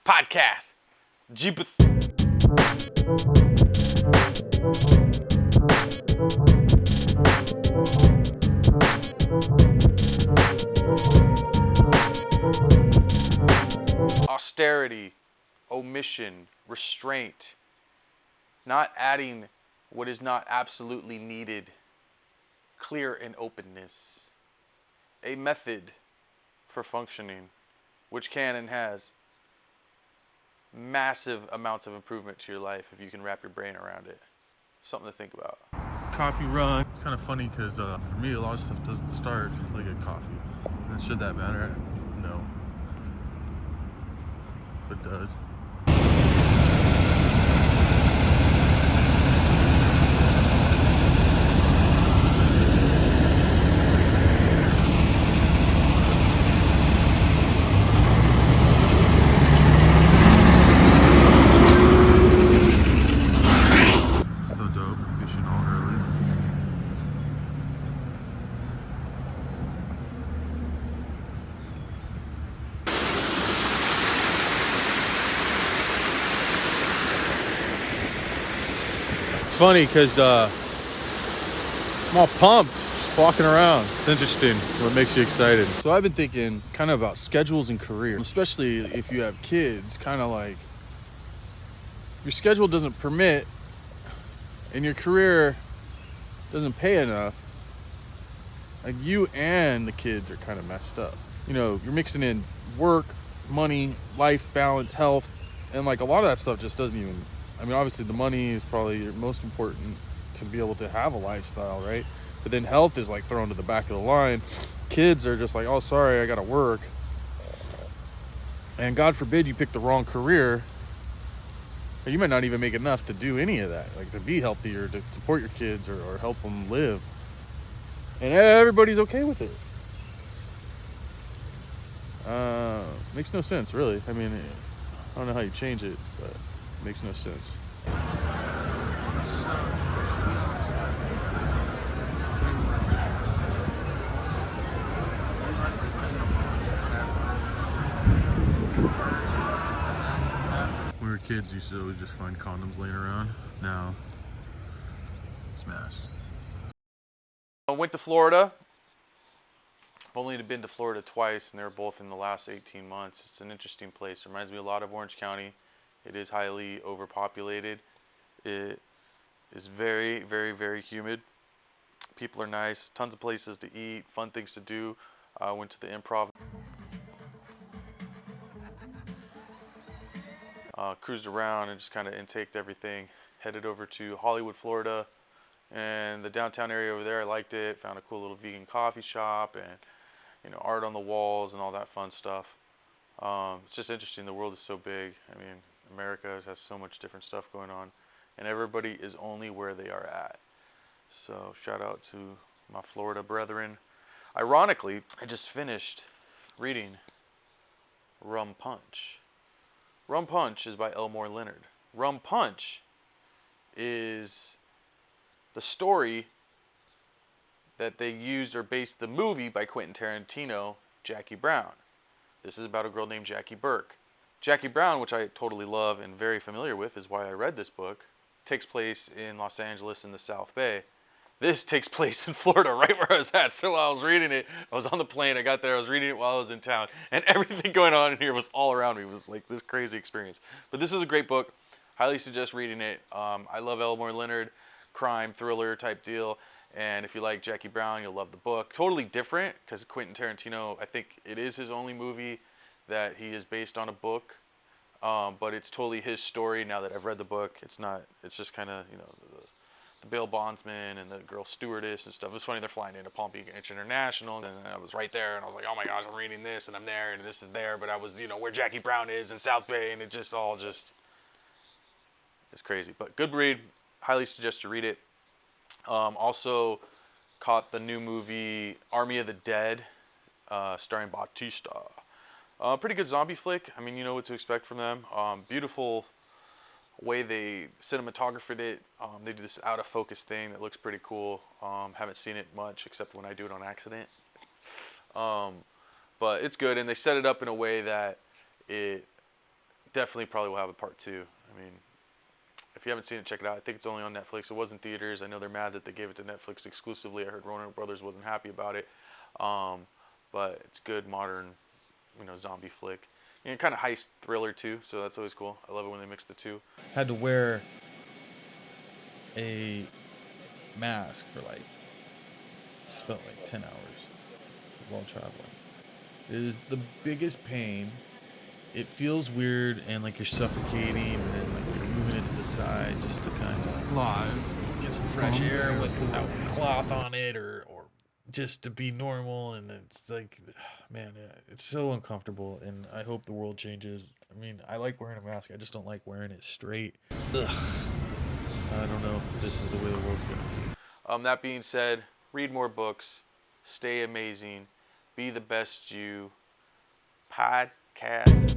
podcast. Jebuth. Austerity, omission, restraint, not adding what is not absolutely needed, clear and openness, a method for functioning, which can and has massive amounts of improvement to your life if you can wrap your brain around it. Something to think about. Coffee run. It's kind of funny because for me, a lot of stuff doesn't start until I get coffee. And should that matter? No. But it does. It's funny because I'm all pumped just walking around. It's interesting what makes you excited. So I've been thinking kind of about schedules and career, especially if you have kids. Kind of like your schedule doesn't permit and your career doesn't pay enough, like you and the kids are kind of messed up. You know, you're mixing in work, money, life balance, health, and like a lot of that stuff just doesn't even, I mean, obviously the money is probably your most important to be able to have a lifestyle, right? But then health is like thrown to the back of the line. Kids are just like, oh, sorry, I gotta work. And God forbid you pick the wrong career, you might not even make enough to do any of that, like to be healthy or to support your kids or help them live. And everybody's okay with it. Makes no sense, really. I mean, I don't know how you change it, but it makes no sense. When we were kids, you used to always just find condoms laying around. Now, it's mass. I went to Florida. I've only been to Florida twice, and they were both in the last 18 months. It's an interesting place. It reminds me a lot of Orange County. It is highly overpopulated. It is very, very, very humid. People are nice. Tons of places to eat, fun things to do. I went to the Improv. Cruised around and just kind of intaked everything. Headed over to Hollywood, Florida, and the downtown area over there. I liked it. Found a cool little vegan coffee shop and art on the walls and all that fun stuff. It's just interesting. The world is so big. I mean, America has so much different stuff going on, and everybody is only where they are at. So shout out to my Florida brethren. Ironically, I just finished reading Rum Punch. Rum Punch is by Elmore Leonard. Rum Punch is the story that they used or based the movie by Quentin Tarantino, Jackie Brown. This is about a girl named Jackie Burke. Jackie Brown, which I totally love and very familiar with, is why I read this book, takes place in Los Angeles in the South Bay. This takes place in Florida, right where I was at. So while I was reading it, I was on the plane, I got there, I was reading it while I was in town, and everything going on in here was all around me. It was like this crazy experience. But this is a great book. Highly suggest reading it. I love Elmore Leonard, crime, thriller type deal. And if you like Jackie Brown, you'll love the book. Totally different, because Quentin Tarantino, I think it is his only movie that he is based on a book. But it's totally his story now that I've read the book. It's not, it's just kind of, the bail bondsman and the girl stewardess and stuff. It's funny, they're flying into Palm Beach International, and I was right there, and I was like, oh my gosh, I'm reading this, and I'm there, and this is there, but I was, where Jackie Brown is in South Bay, and it just all just, it's crazy. But good read. Highly suggest you read it. Also caught the new movie Army of the Dead, starring Bautista. Pretty good zombie flick. I mean, you know what to expect from them. Beautiful way they cinematographed it. They do this out of focus thing that looks pretty cool. Haven't seen it much except when I do it on accident. But it's good, and they set it up in a way that it definitely probably will have a part 2. I mean, if you haven't seen it, check it out. I think it's only on Netflix. It was in theaters. I know they're mad that they gave it to Netflix exclusively. I heard Warner Brothers wasn't happy about it. But it's good, modern, zombie flick. And kind of heist thriller too, so that's always cool. I love it when they mix the two. Had to wear a mask for like, it felt like 10 hours while traveling. It is the biggest pain. It feels weird and like you're suffocating, and then like you're moving it to the side just to kind of get some fresh air without cloth on it, or just to be normal. And it's like, man, it's so uncomfortable, and I hope the world changes. I mean, I like wearing a mask. I just don't like wearing it straight. Ugh. I don't know if this is the way the world's going. That being said, read more books, stay amazing, be the best you. Podcast.